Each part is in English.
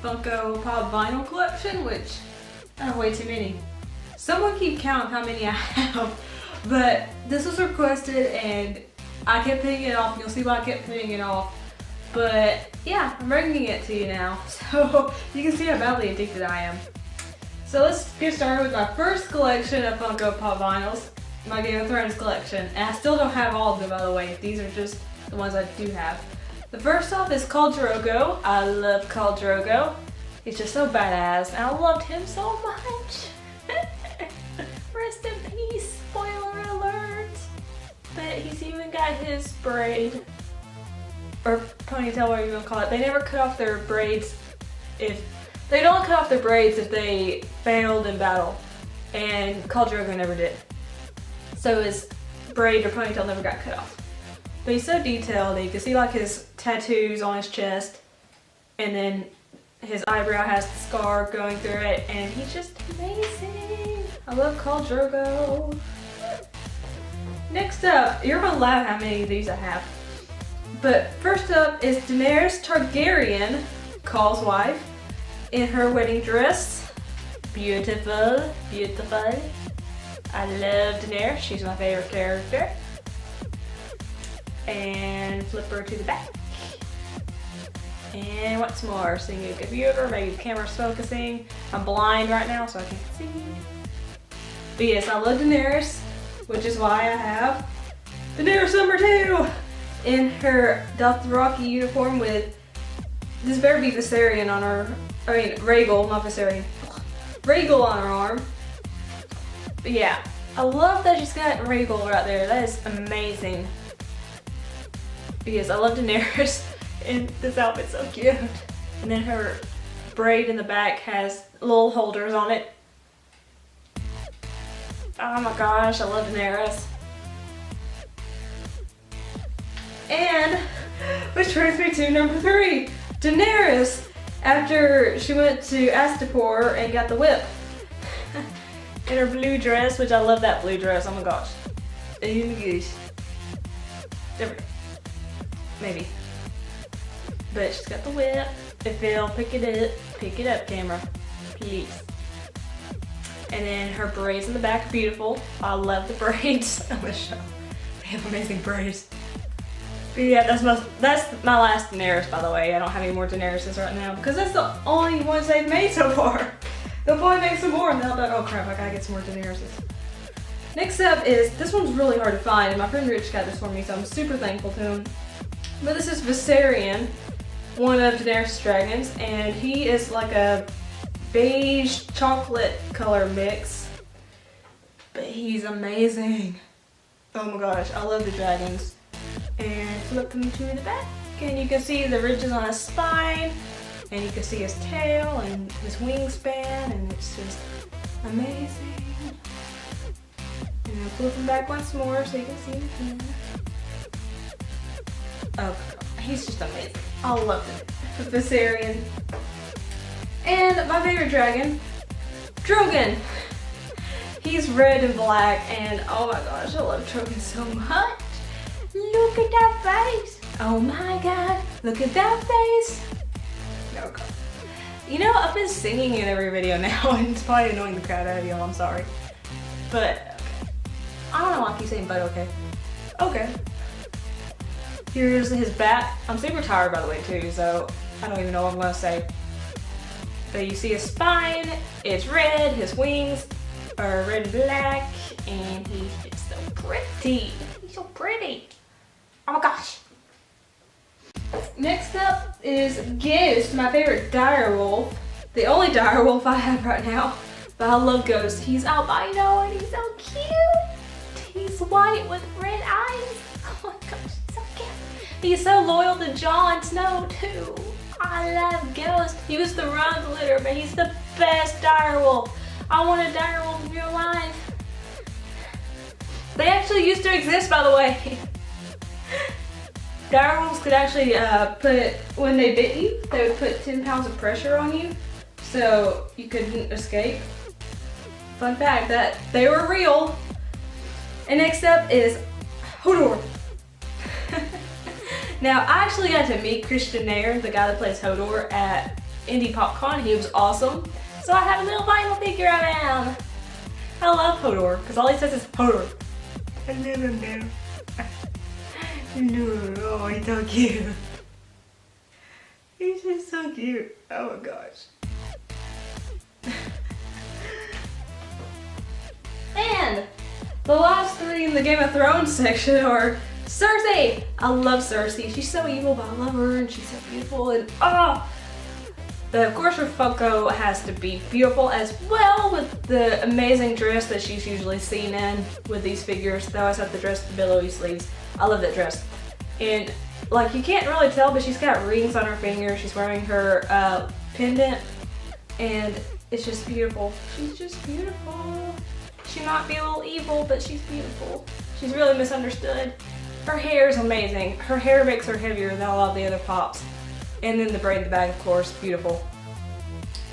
Funko Pop vinyl collection, which I have way too many. Someone keep count of how many I have, but this was requested and I kept putting it off. You'll see why I kept putting it off. But yeah, I'm bringing it to you now, so you can see how badly addicted I am. So let's get started with my first collection of Funko Pop vinyls, my Game of Thrones collection. And I still don't have all of them, by the way. These are just the ones I do have. The first off is Khal Drogo. I love Khal Drogo. He's just so badass, and I loved him so much. Rest in peace, spoiler alert. But he's even got his braid, or ponytail, whatever you want to call it. They never cut off their braids they don't cut off their braids if they failed in battle, and Khal Drogo never did. So his braid or ponytail never got cut off. But he's so detailed that you can see like his tattoos on his chest, and then his eyebrow has the scar going through it, and he's just amazing. I love Khal Drogo. Next up, you're gonna laugh how many of these I have. But first up is Daenerys Targaryen, Khal's wife, in her wedding dress. Beautiful, beautiful. I love Daenerys, she's my favorite character. And flip her to the back. And what's more, seeing a computer, maybe the camera's focusing. I'm blind right now, so I can't see. But yes, I love Daenerys, which is why I have Daenerys number 2 in her Dothraki uniform with, this better be Viserion on her, Rhaegal, not Viserion. Rhaegal on her arm. But yeah, I love that she's got Rhaegal right there. That is amazing. Because I love Daenerys, and this outfit's so cute. And then her braid in the back has little holders on it. Oh my gosh, I love Daenerys. And, which brings me to number 3. Daenerys, after she went to Astapor and got the whip. In her blue dress, which I love that blue dress, oh my gosh. Oh my gosh. Never. Maybe. But she's got the whip. If it'll pick it up, camera, please. And then her braids in the back are beautiful. I love the braids. I'm gonna show. They have amazing braids. But yeah, that's my last Daenerys, by the way. I don't have any more Daenerys right now because that's the only ones they've made so far. They'll probably make some more and they'll be like, oh crap, I gotta get some more Daenerys. Next up is, this one's really hard to find, and my friend Rich got this for me, so I'm super thankful to him. But this is Viserion, one of Daenerys' dragons, and he is like a beige chocolate color mix. But he's amazing. Oh my gosh, I love the dragons. And flip them to the back, and you can see the ridges on his spine, and you can see his tail and his wingspan, and it's just amazing. And I'll flip him back once more so you can see him again. Oh, he's just amazing. I love it. Viserion. And my favorite dragon, Drogon. He's red and black, and oh my gosh, I love Drogon so much. Look at that face! Oh my god, look at that face! No, God. You know, I've been singing in every video now, and it's probably annoying the crowd out of y'all, I'm sorry. But, okay. I don't know why I keep saying but okay. Okay. Here's his back. I'm super tired, by the way, too, so I don't even know what I'm gonna say. But you see his spine, it's red, his wings are red and black, and he's just so pretty. He's so pretty. Oh my gosh. Next up is Ghost, my favorite direwolf. The only direwolf I have right now. But I love Ghost. He's albino and he's so cute. He's white with red eyes. Oh my gosh, he's so cute. He's so loyal to Jon Snow too. I love Ghost. He was the run of the litter, but he's the best direwolf. I want a direwolf in real life. They actually used to exist, by the way. Direwolves could actually when they bit you, they would put 10 pounds of pressure on you so you couldn't escape. Fun fact that they were real. And next up is Hodor. Now, I actually got to meet Christian Nair, the guy that plays Hodor, at indie pop con. He was awesome. So I have a little vinyl figure of him. I love Hodor because all he says is Hodor. No, oh, he's so cute. He's just so cute. Oh my gosh. And the last three in the Game of Thrones section are Cersei. I love Cersei. She's so evil, but I love her, and she's so beautiful. And but of course, her Funko has to be beautiful as well, with the amazing dress that she's usually seen in with these figures. They always have the dress with the billowy sleeves. I love that dress. And like, you can't really tell, but she's got rings on her finger. She's wearing her pendant, and it's just beautiful. She's just beautiful. She might be a little evil, but she's beautiful. She's really misunderstood. Her hair is amazing. Her hair makes her heavier than a lot of the other pops. And then the braid in the back, of course, beautiful.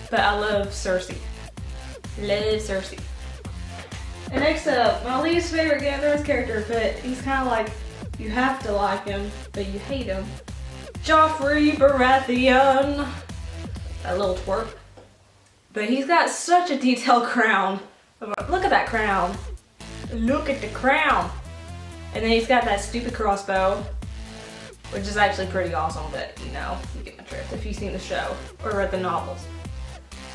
But I love Cersei. Love Cersei. And next up, my least favorite Game of Thrones character, but he's kind of like, you have to like him, but you hate him. Joffrey Baratheon. That little twerp. But he's got such a detailed crown. Look at that crown. Look at the crown. And then he's got that stupid crossbow, which is actually pretty awesome, but you know, you get my drift if you've seen the show or read the novels.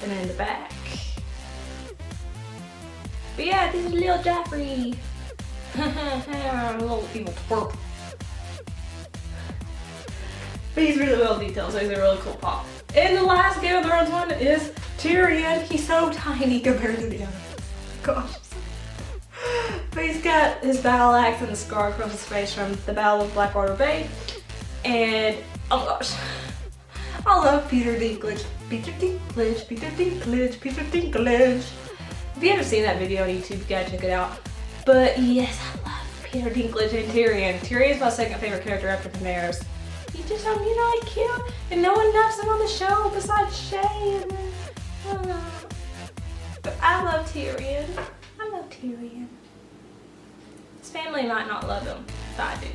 And then in the back. But yeah, this is little Joffrey. A little evil twerp. But he's really well detailed, so he's a really cool pop. And the last Game of Thrones one is Tyrion. He's so tiny compared to the other. Gosh. But he's got his battle axe and the scar across his face from the Battle of Blackwater Bay. And, oh gosh, I love Peter Dinklage. Peter Dinklage, Peter Dinklage, Peter Dinklage. If you haven't seen that video on YouTube, you gotta check it out. But yes, I love Peter Dinklage and Tyrion. Tyrion's my second favorite character after Daenerys. He's just so, you know, cute. And no one loves him on the show besides Shay. But I love Tyrion. I love Tyrion. His family might not love him, but I do.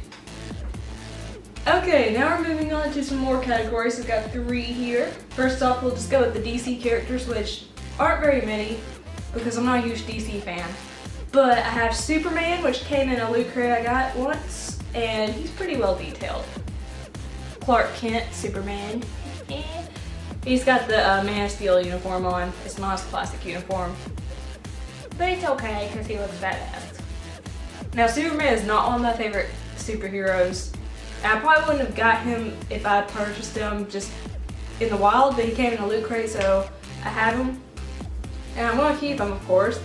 Okay, now we're moving on to some more categories. We've got 3 here. First off, we'll just go with the DC characters, which aren't very many because I'm not a huge DC fan. But I have Superman, which came in a loot crate I got once, and he's pretty well detailed. Clark Kent, Superman. He's got the Man of Steel uniform on. It's not his classic uniform, but it's okay because he looks badass. Now, Superman is not one of my favorite superheroes. I probably wouldn't have got him if I purchased him just in the wild, but he came in a loot crate, so I have him. And I'm gonna keep him, of course.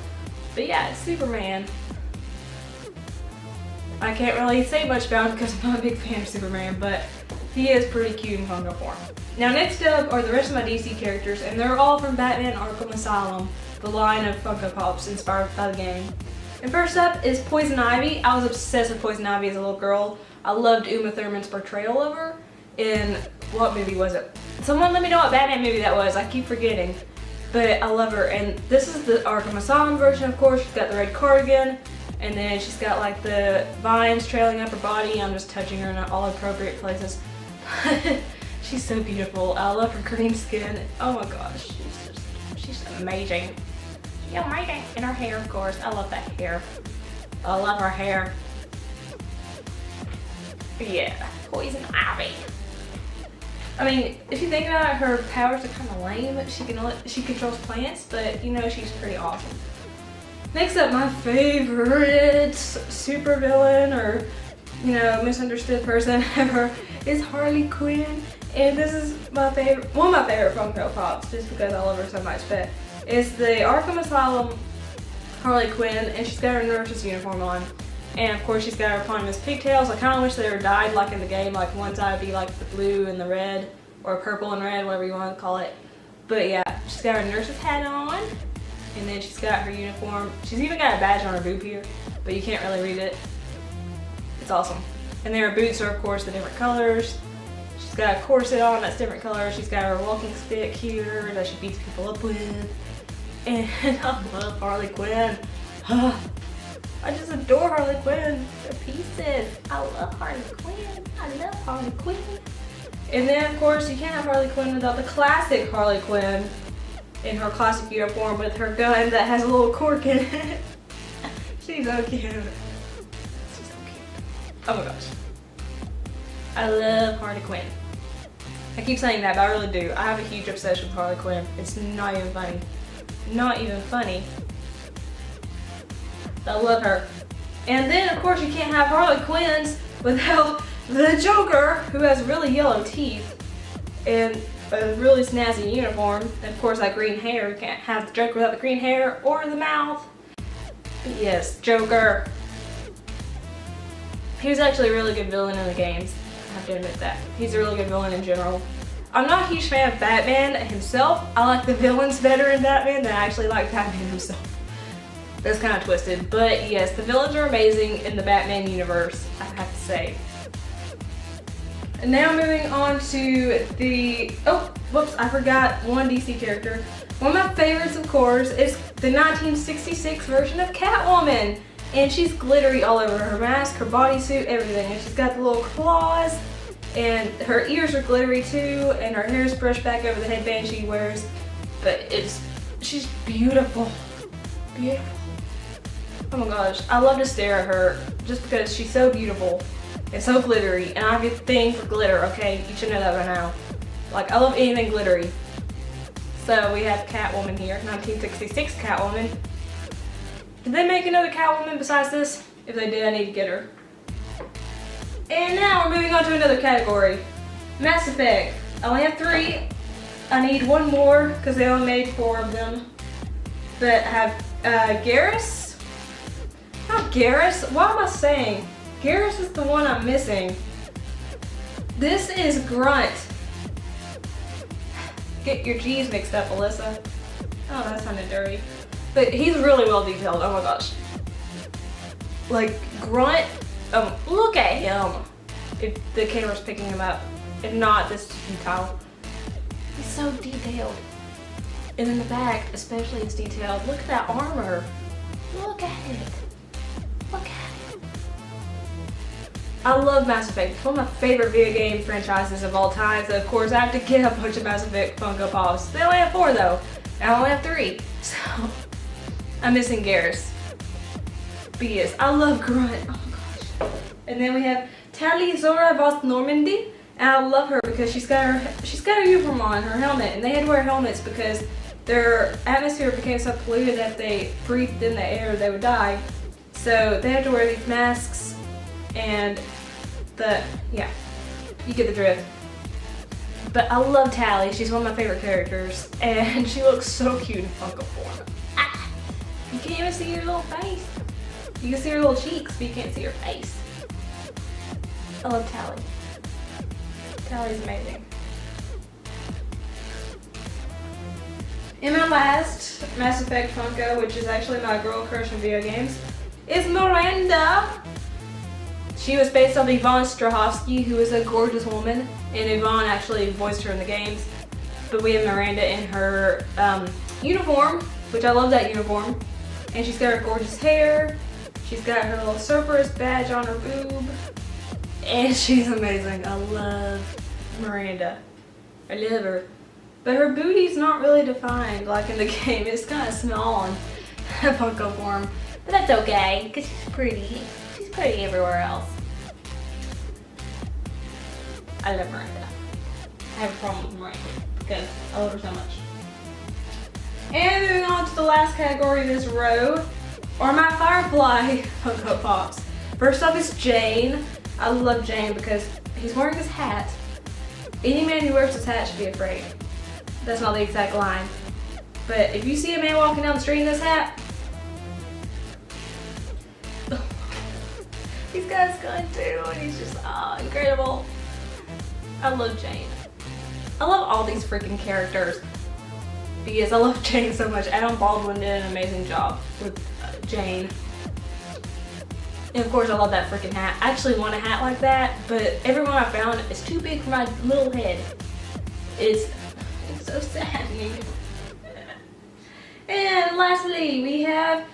But yeah, it's Superman. I can't really say much about him because I'm not a big fan of Superman, but he is pretty cute in Funko form. Now next up are the rest of my DC characters, and they're all from Batman Arkham Asylum, the line of Funko Pops inspired by the game. And first up is Poison Ivy. I was obsessed with Poison Ivy as a little girl. I loved Uma Thurman's portrayal of her in, what movie was it? Someone let me know what Batman movie that was, I keep forgetting. But I love her, and this is the Arkham Asylum version, of course. She's got the red cardigan, and then she's got like the vines trailing up her body. I'm just touching her in all appropriate places. She's so beautiful. I love her green skin. Oh my gosh, she's amazing. She's amazing. And her hair, of course. I love that hair. I love her hair. Yeah, Poison Ivy. I mean, if you think about it, her powers are kind of lame. She controls plants, but you know, she's pretty awesome. Next up, my favorite supervillain, or you know, misunderstood person ever, is Harley Quinn. And this is my favorite, one of my favorite Funko Pops, just because I love her so much. But it's the Arkham Asylum Harley Quinn, and she's got her nurse's uniform on. And of course, she's got her eponymous pigtails. I kind of wish they were dyed like in the game, like one side would be like the blue and the red, or purple and red, whatever you want to call it. But yeah, she's got her nurse's hat on, and then she's got her uniform. She's even got a badge on her boob here, but you can't really read it. It's awesome. And then her boots are, of course, the different colors. She's got a corset on that's different colors. She's got her walking stick here that she beats people up with. And I love Harley Quinn. I just adore Harley Quinn. They're pieces. I love Harley Quinn. I love Harley Quinn. And then of course you can't have Harley Quinn without the classic Harley Quinn in her classic uniform with her gun that has a little cork in it. She's so cute. She's so cute. Oh my gosh. I love Harley Quinn. I keep saying that, but I really do. I have a huge obsession with Harley Quinn. It's not even funny. Not even funny. I love her. And then of course you can't have Harley Quinns without the Joker, who has really yellow teeth and a really snazzy uniform. And of course that green hair. You can't have the Joker without the green hair or the mouth. But yes, Joker. He was actually a really good villain in the games. I have to admit that. He's a really good villain in general. I'm not a huge fan of Batman himself. I like the villains better in Batman than I actually like Batman himself. That's kind of twisted. But yes, the villains are amazing in the Batman universe, I have to say. And now moving on to the, oh, whoops, I forgot one DC character. One of my favorites, of course, is the 1966 version of Catwoman. And she's glittery all over her mask, her bodysuit, everything. And she's got the little claws, and her ears are glittery too, and her hair is brushed back over the headband she wears. But she's beautiful. Beautiful. Oh my gosh, I love to stare at her just because she's so beautiful. It's so glittery, and I have a thing for glitter, okay? You should know that by now. Like, I love anything glittery. So we have Catwoman here, 1966 Catwoman. Did they make another Catwoman besides this? If they did, I need to get her. And now we're moving on to another category. Mass Effect. I only have 3. I need one more, because they only made 4 of them. But I have Garrus. Not Garrus, what am I saying? Garrus is the one I'm missing. This is Grunt. Get your G's mixed up, Alyssa. Oh, that sounded dirty. But he's really well detailed, oh my gosh. Like, Grunt, look at him. If the camera's picking him up. If not, this is futile. He's so detailed. And in the back, especially, it's detailed. Look at that armor. Look at it. Look at it. I love Mass Effect. It's one of my favorite video game franchises of all time. So of course I have to get a bunch of Mass Effect Funko Pops. They only have 4 though. I only have 3. So I'm missing Garrus. But yes, I love Grunt. Oh my gosh. And then we have Tali Zora Voss Normandy. And I love her because she's got her uniform on, her helmet, and they had to wear helmets because their atmosphere became so polluted that if they breathed in the air they would die. So they have to wear these masks, and yeah, you get the drift. But I love Tali, she's one of my favorite characters, and she looks so cute in Funko form. Ah, you can't even see her little face. You can see her little cheeks, but you can't see her face. I love Tali. Tali's amazing. And my last Mass Effect Funko, which is actually my girl crush in video games, is Miranda. She was based on Yvonne Strahovski, who is a gorgeous woman, and Yvonne actually voiced her in the games. But we have Miranda in her uniform, which I love that uniform. And she's got her gorgeous hair. She's got her little Cerberus badge on her boob. And she's amazing. I love Miranda. I love her. But her booty's not really defined like in the game. It's kind of small in Funko form. But that's okay, because she's pretty. She's pretty everywhere else. I love Miranda. I have a problem with Miranda because I love her so much. And moving on to the last category of this row are my Firefly Funko Pops. First up is Jane. I love Jane because he's wearing his hat. Any man who wears his hat should be afraid. That's not the exact line. But if you see a man walking down the street in this hat, he's got his gun too, and he's just, incredible. I love Jane. I love all these freaking characters because I love Jane so much. Adam Baldwin did an amazing job with Jane. And of course I love that freaking hat. I actually want a hat like that, but everyone I found is too big for my little head. It's so saddening. And lastly, we have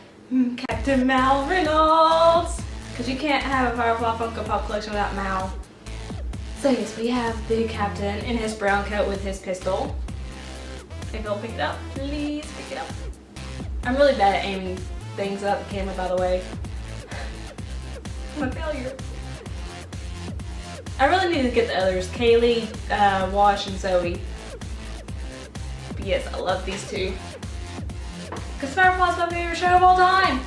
Captain Mal Reynolds. Because you can't have a Firefly Funko Pop collection without Mal. So yes, we have the captain in his brown coat with his pistol. If you'll pick it up, please pick it up. I'm really bad at aiming things at the camera, by the way. I'm a failure. I really need to get the others, Kaylee, Wash, and Zoe. But yes, I love these two. Because Firefly's my favorite show of all time.